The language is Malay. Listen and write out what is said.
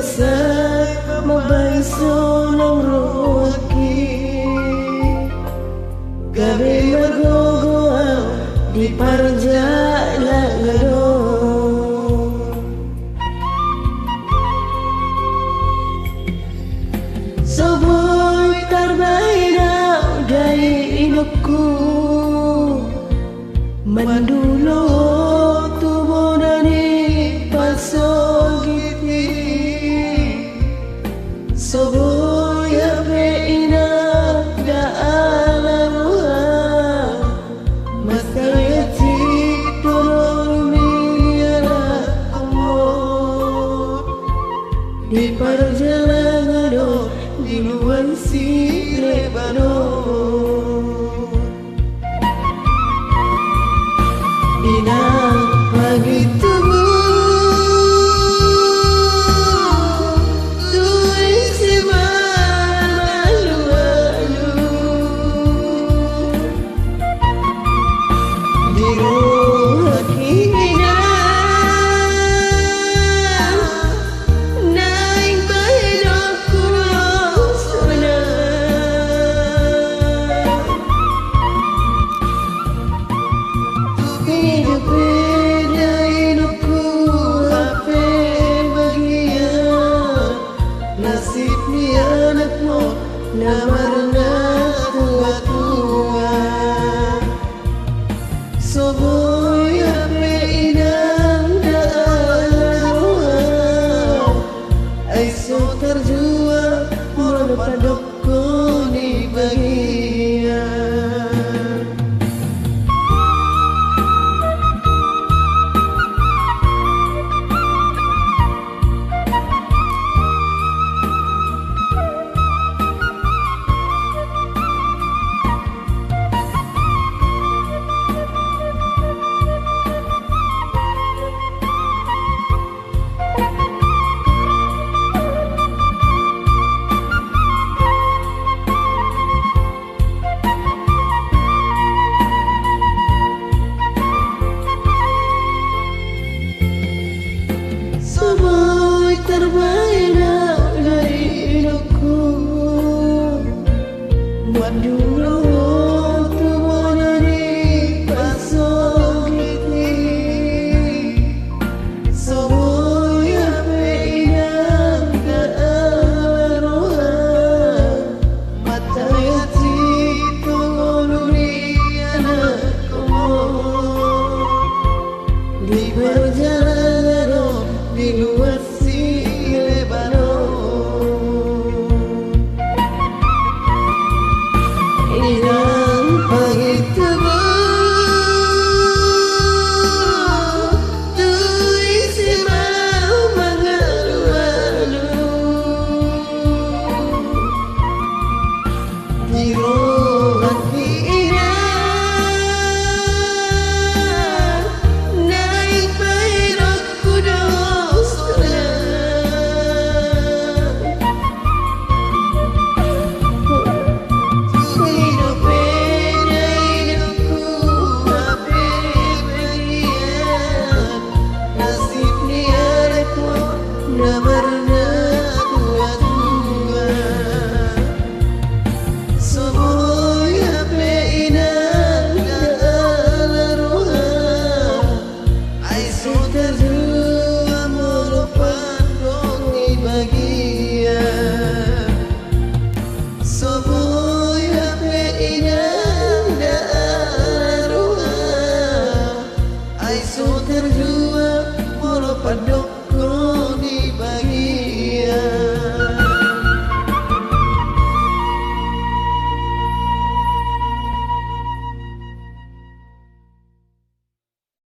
basa mabanso ng roki gabi magogoa di parja lagado soboy tarbaina dari inokku mandulo tubo nani pasogiti soboy ape ina daalamuha masayati tolong miliara amor di perjalanan di luar si Lebanon inang pagi tubuh nasib ni anak mo lamar na tua-tua soboy ape inang daalamuha ay so terjua manapadok ko ni bagian soboy terbaina dari hidupku mandulo tubo nani pasogiti soboy ape inang daalamuha matayati tolong anak mo di perjalanan di luar si Lebanon inang pagi tubuh tuwi si mau mangalu-alu di hati inang naik bayrok kudos nasib ni anak mo lamar na tua-tua soboy ape inang daalamuha ay so terjua manapadok ni bagian soboy ape inang daalamuha ay so terjua